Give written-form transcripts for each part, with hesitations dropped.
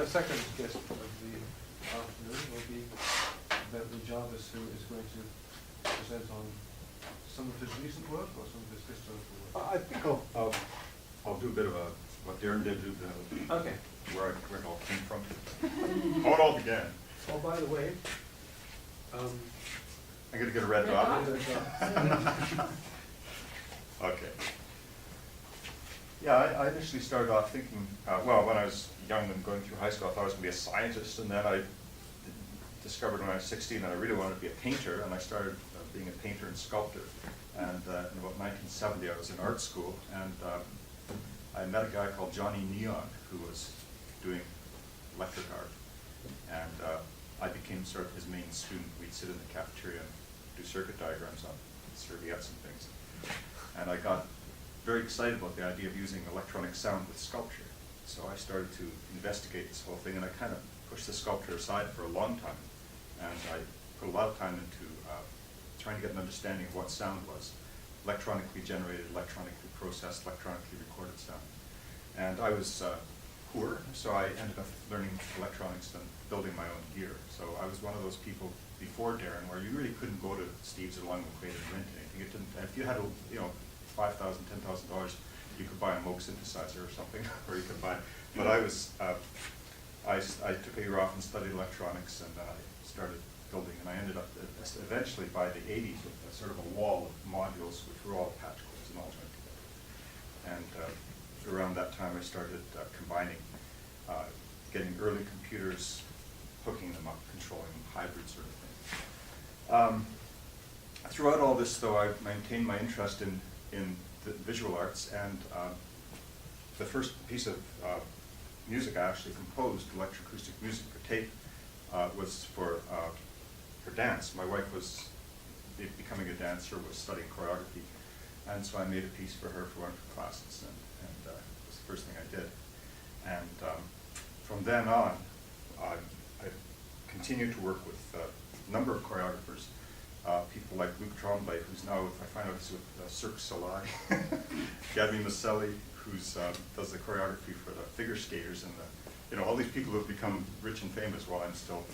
second guest of the afternoon will be Bentley Jarvis, who is going to present on some of his recent work or some of his historical work. I think I'll do a bit of what Darren did, Okay. where it all came from, how it all began. Oh, by the way, I'm going to get a red dot. Okay. Yeah, I initially started off thinking, well, when I was young and going through high school, I thought I was going to be a scientist, and then I discovered when I was 16 that I really wanted to be a painter, and I started being a painter and sculptor. And in about 1970, I was in art school, and I met a guy called Johnny Neon, who was doing electric art, and I became sort of his main student. We'd sit in the cafeteria and do circuit diagrams on serviettes and things. And I got very excited about the idea of using electronic sound with sculpture. So I started to investigate this whole thing, and I kind of pushed the sculpture aside for a long time. And I put a lot of time into trying to get an understanding of what sound was. Electronically generated, electronically processed, electronically recorded sound. And I was poor, so I ended up learning electronics and building my own gear. So I was one of those people before Darren where you really couldn't go to Steve's or Long McQuaid and rent anything. It didn't, if you had, $5,000, $10,000, you could buy a Moog synthesizer or something, or you could buy. But I was, I took a year off and studied electronics, and then I started building, and I ended up eventually by the 80s with a sort of a wall of modules which were all patch codes and all joined together. And around that time I started combining, getting early computers, hooking them up, controlling them, hybrid sort of thing. Throughout all this, though, I've maintained my interest in the visual arts, and the first piece of music I actually composed, electroacoustic music for tape, was for dance. My wife was becoming a dancer, was studying choreography, and so I made a piece for her for one of her classes, and it was the first thing I did. And from then on, I continued to work with a number of choreographers. People like Luc Tremblay, who's now, if I find out, he's with Cirque Soleil. Gabby Maselli, who's does the choreography for the figure skaters, and all these people who have become rich and famous while I'm still.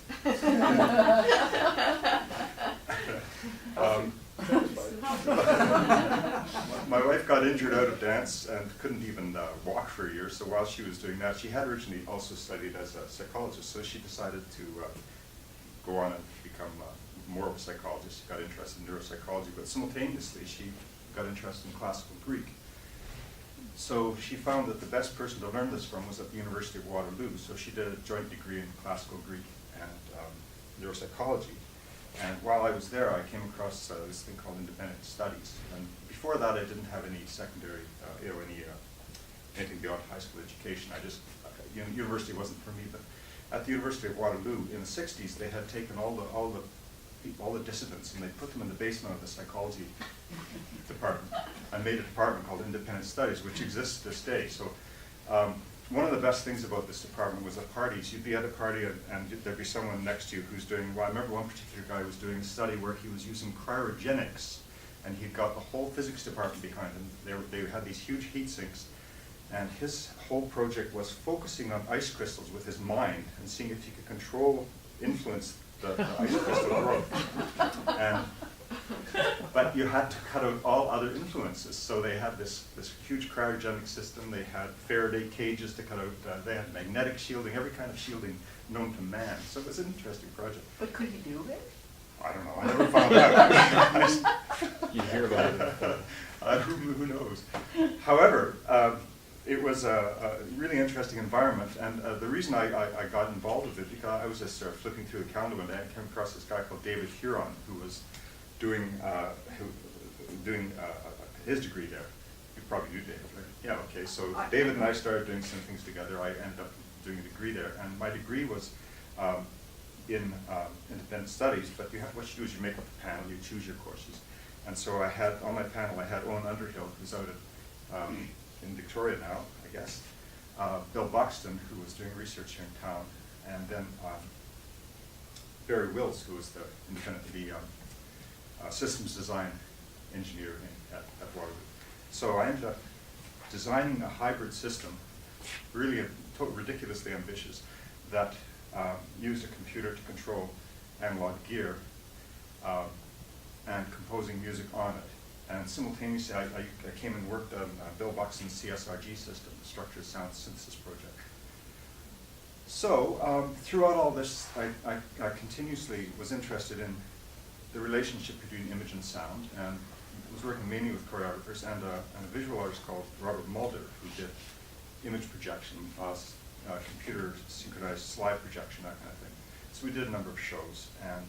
My wife got injured out of dance and couldn't even walk for a year. So while she was doing that, she had originally also studied as a psychologist. So she decided to go on and become more of a psychologist. She got interested in neuropsychology, but simultaneously she got interested in classical Greek. So she found that the best person to learn this from was at the University of Waterloo. So she did a joint degree in classical Greek and neuropsychology. And while I was there, I came across this thing called independent studies. And before that, I didn't have any secondary, anything beyond high school education. I just, university wasn't for me. But at the University of Waterloo in the 60s, they had taken all the dissidents, and they put them in the basement of the psychology department and made a department called Independent Studies, which exists to this day. So one of the best things about this department was the parties. You'd be at a party and there'd be someone next to you who's doing, well, I remember one particular guy was doing a study where he was using cryogenics, and he'd got the whole physics department behind him. They had these huge heat sinks, and his whole project was focusing on ice crystals with his mind and seeing if he could influence the ice crystal growth. But you had to cut out all other influences. So they had this huge cryogenic system. They had Faraday cages to cut out. They had magnetic shielding, every kind of shielding known to man. So it was an interesting project. But could he do it? I don't know. I never found out. You hear about it. Who knows? However, it was a really interesting environment, and the reason I got involved with it, because I was just flipping through the calendar one day, I came across this guy called David Huron, who was doing his degree there. You probably knew David, right? Yeah, okay, so David and I started doing some things together. I ended up doing a degree there, and my degree was in independent studies, but what you do is you make up a panel, you choose your courses. And so I had, on my panel, I had Owen Underhill, who's out at in Victoria now, I guess, Bill Buxton, who was doing research here in town, and then Barry Wills, who was the systems design engineer at Waterloo. So I ended up designing a hybrid system, really to ridiculously ambitious, that used a computer to control analog gear and composing music on it. And simultaneously, I came and worked on Bill Buxton's CSRG system, the Structured Sound Synthesis Project. So throughout all this, I continuously was interested in the relationship between image and sound, and was working mainly with choreographers and a visual artist called Robert Mulder, who did image projection, computer synchronized slide projection, that kind of thing. So we did a number of shows, and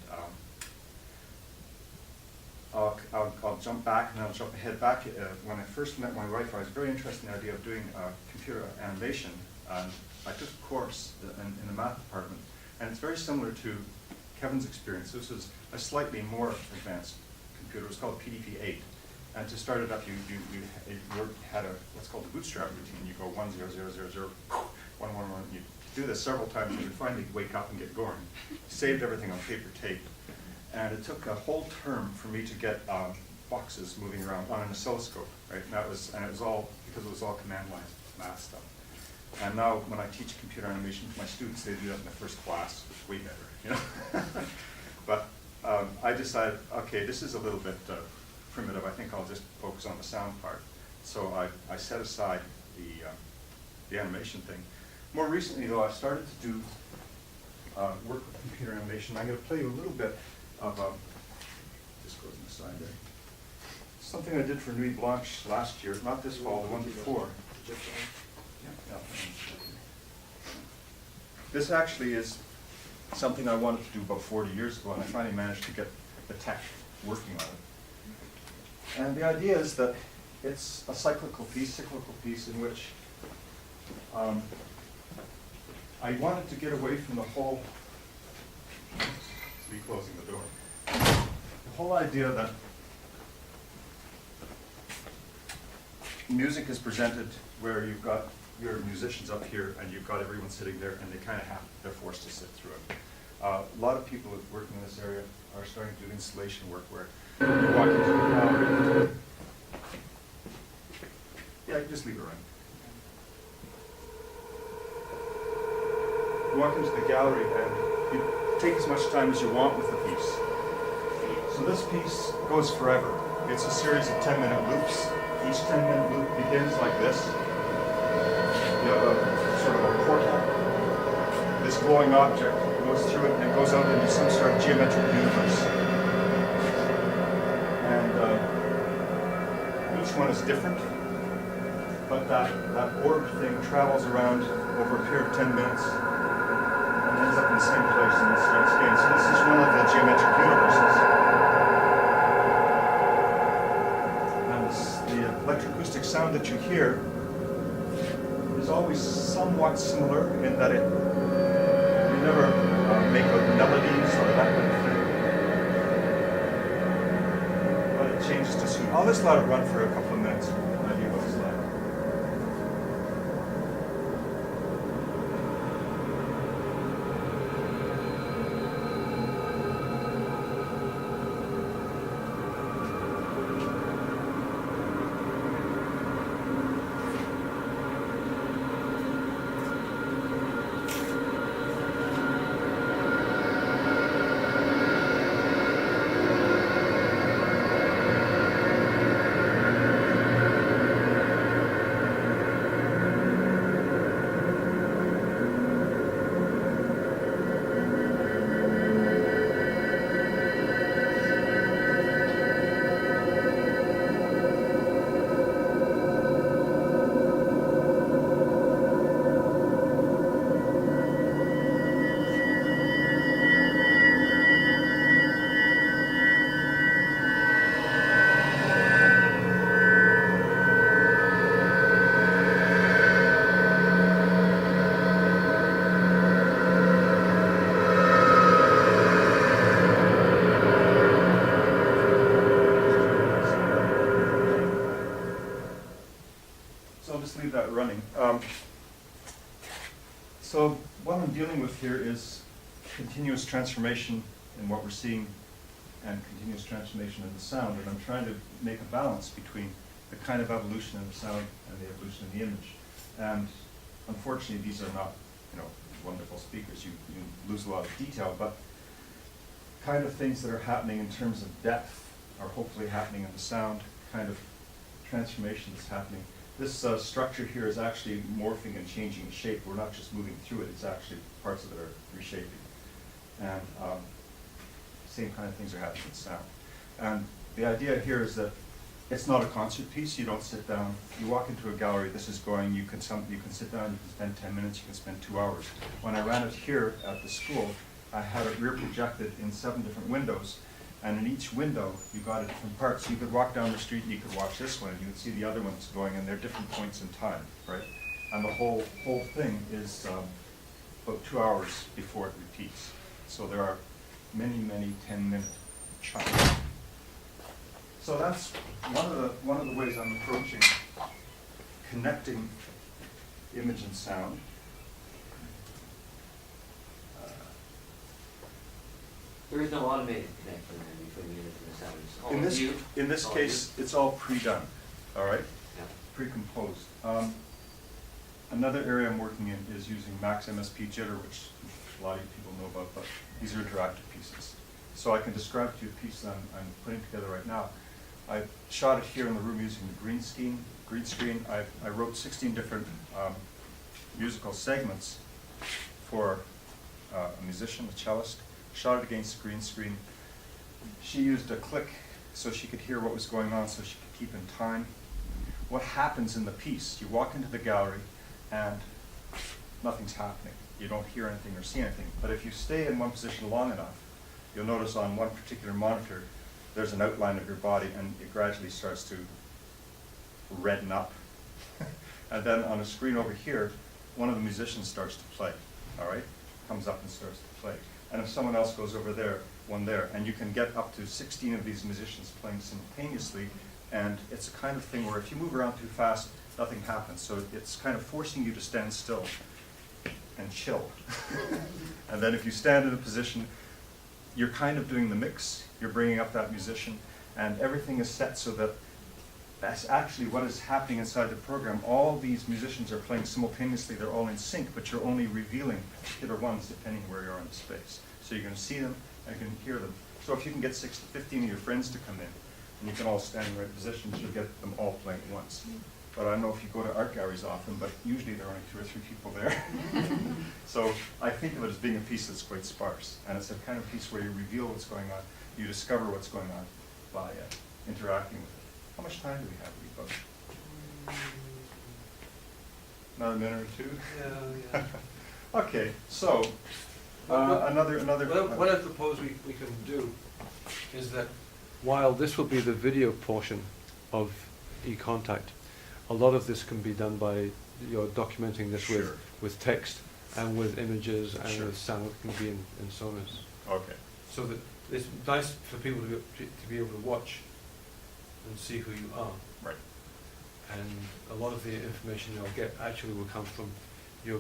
I'll jump back and I'll jump ahead back. When I first met my wife, I was very interested in the idea of doing computer animation. And I took a course in the math department, and it's very similar to Kevin's experience. This was a slightly more advanced computer. It was called PDP-8. And to start it up, you had what's called a bootstrap routine. You go 1 0 0 0 0 1 1 1. You do this several times, and you finally wake up and get going. Saved everything on paper tape. And it took a whole term for me to get boxes moving around on an oscilloscope, right? And it was all because it was all command line math stuff. And now when I teach computer animation to my students, they do that in the first class. It's way better, you know. But I decided, okay, this is a little bit primitive. I think I'll just focus on the sound part. So I set aside the animation thing. More recently, though, I've started to do work with computer animation. I'm going to play you a little bit of this goes on the side there. Something I did for Nuit Blanche last year, not this fall, the one before. Yeah. This actually is something I wanted to do about 40 years ago, and I finally managed to get the tech working on it. And the idea is that it's a cyclical piece in which I wanted to get away from the whole, closing the door, the whole idea that music is presented where you've got your musicians up here and you've got everyone sitting there, and they're forced to sit through it. A lot of people working in this area are starting to do installation work where you walk into the gallery. Yeah, you just leave it running. You walk into the gallery and you take as much time as you want with the piece. So this piece goes forever. It's a series of 10-minute loops. Each 10-minute loop begins like this. You have a sort of a portal. This glowing object goes through it and it goes out into some sort of geometric universe. And each one is different, but that orb thing travels around over a period of 10 minutes and ends up in the same place and it starts again. So this is one of the geometric universes. And the electroacoustic sound that you hear is always somewhat similar in that you never make out melodies or that kind of thing. But it changes to suit. I'll just let it run for a couple of minutes to get an idea what it's like. Leave that running. So what I'm dealing with here is continuous transformation in what we're seeing and continuous transformation in the sound, and I'm trying to make a balance between the kind of evolution in the sound and the evolution in the image. And unfortunately, these are not, wonderful speakers. You lose a lot of detail, but kind of things that are happening in terms of depth are hopefully happening in the sound, kind of transformation that's happening. This structure here is actually morphing and changing shape. We're not just moving through it, it's actually parts of it are reshaping. And same kind of things are happening in sound. And the idea here is that it's not a concert piece. You don't sit down. You walk into a gallery, this is going, you can sit down, you can spend 10 minutes, you can spend 2 hours. When I ran it here at the school, I had it rear projected in 7 different windows, and in each window you got a different part. So you could walk down the street and you could watch this one, and you would see the other ones going, and they're different points in time, right? And the whole thing is about 2 hours before it repeats. So there are many 10-minute chunks. So that's one of the ways I'm approaching connecting image and sound. There is no automated connection then between the image and the sound. It's all you. In this case, it's all pre-done, all right? Yeah. Pre-composed. Another area I'm working in is using Max MSP Jitter, which a lot of people know about, but these are interactive pieces. So I can describe to you a piece that I'm putting together right now. I shot it here in the room using the green screen. I wrote 16 different musical segments for a musician, a cellist. Shot it against the green screen. She used a click so she could hear what was going on, so she could keep in time. What happens in the piece? You walk into the gallery and nothing's happening. You don't hear anything or see anything. But if you stay in one position long enough, you'll notice on one particular monitor there's an outline of your body, and it gradually starts to redden up. And then on a screen over here, one of the musicians starts to play, all right? Comes up and starts to play. And if someone else goes over there, one there, and you can get up to 16 of these musicians playing simultaneously, and it's a kind of thing where if you move around too fast, nothing happens. So it's kind of forcing you to stand still and chill. And then if you stand in a position, you're kind of doing the mix, you're bringing up that musician, and everything is set so that that's actually what is happening inside the program. All these musicians are playing simultaneously, they're all in sync, but you're only revealing particular ones depending where you are in the space. So you're going to see them and you can hear them. So if you can get 6 to 15 of your friends to come in, and you can all stand in the right positions, you'll get them all playing at once. But I don't know if you go to art galleries often, but usually there are only 2 or 3 people there. So I think of it as being a piece that's quite sparse. And it's a kind of piece where you reveal what's going on, you discover what's going on by interacting with it. How much time do we have, Rico? Another minute or 2? Yeah. Okay, so another. What I propose we can do is that while this will be the video portion of eContact, a lot of this can be done by documenting this Sure. with text and with images and Sure. with sound that can be in Sonos. Okay. So that it's nice for people to be able to watch and see who you are. Right. And a lot of the information you'll get actually will come from your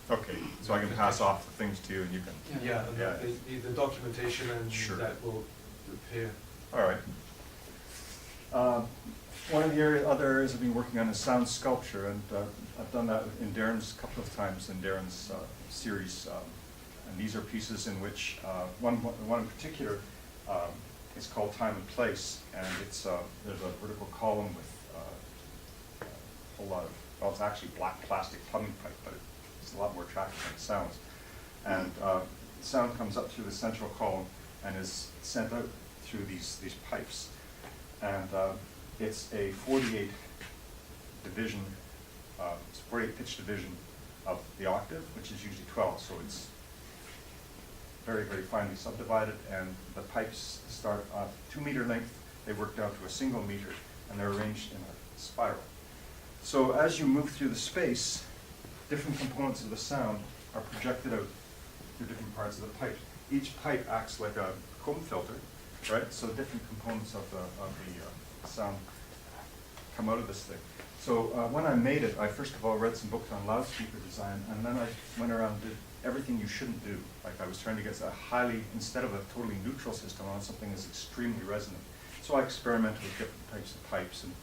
Okay, so I can pass off the things to you and you can. and Yeah. the documentation and Sure. that will appear. All right. One of the other areas I've been working on is sound sculpture, and I've done that in Darren's a couple of times in Darren's series. And these are pieces in which one in particular is called Time and Place, and it's there's a vertical column with a whole lot of, well, it's actually black plastic plumbing pipe, but it's a lot more attractive than it sounds. And sound comes up through the central column and is sent out through these pipes. And it's a 48 division, it's a 48 pitch division of the octave, which is usually 12, so it's very finely subdivided, and the pipes start at 2 meter length, they work down to a single meter, and they're arranged in a spiral. So as you move through the space, different components of the sound are projected out through different parts of the pipe. Each pipe acts like a comb filter, right? So different components of the sound come out of this thing. So when I made it, I first of all read some books on loudspeaker design, and then I went around and did everything you shouldn't do. Like I was trying to get a highly, instead of a totally neutral system, on something that's extremely resonant. So I experimented with different types of pipes and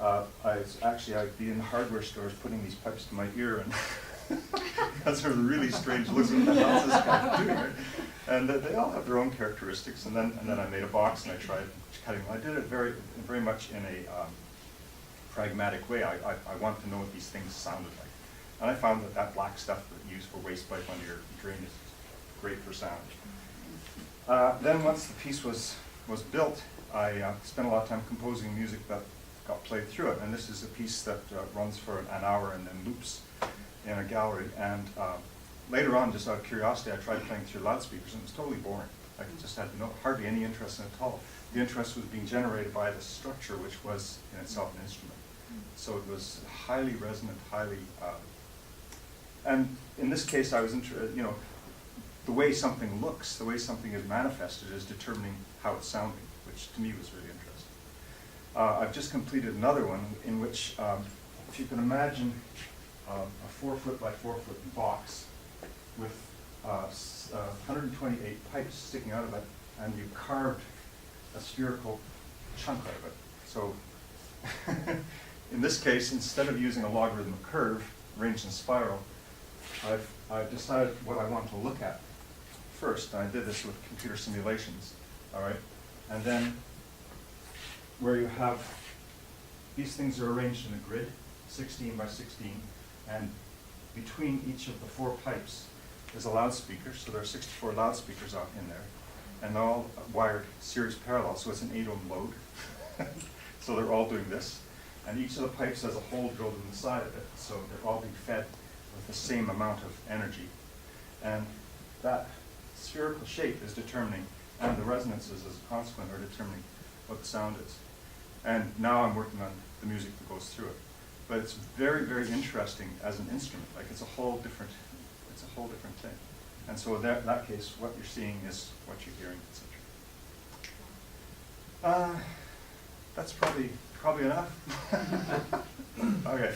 I'd be in hardware stores putting these pipes to my ear, and that's a really strange look. What the hell is this guy doing? Right? And they all have their own characteristics. And then I made a box and I tried cutting them. I did it very much in a pragmatic way. I wanted to know what these things sounded like. And I found that black stuff that you use for waste pipe under your drain is great for sound. Then once the piece was built, I spent a lot of time composing music that got played through it. And this is a piece that runs for an hour and then loops in a gallery. And later on, just out of curiosity, I tried playing through loudspeakers, and it was totally boring. I just had hardly any interest in it at all. The interest was being generated by the structure, which was in itself an instrument. So it was highly resonant, and in this case, I was interested, the way something looks, the way something is manifested is determining how it's sounding, which to me was really interesting. I've just completed another one in which, if you can imagine a 4-foot by 4-foot box with 128 pipes sticking out of it, and you carved a spherical chunk out of it. So in this case, instead of using a logarithmic curve arranged in spiral, I've decided what I want to look at first. And I did this with computer simulations, all right? And then where you have, these things are arranged in a grid, 16 by 16, and between each of the 4 pipes is a loudspeaker, so there are 64 loudspeakers out in there, and they're all wired series parallel, so it's an 8-ohm load. So they're all doing this, and each of the pipes has a hole drilled in the side of it, so they're all being fed with the same amount of energy. And that spherical shape is determining, and the resonances as a consequence are determining what the sound is. And now I'm working on the music that goes through it. But it's very, very interesting as an instrument. Like it's a whole different thing. And so in that case, what you're seeing is what you're hearing, etc. That's probably enough. Okay.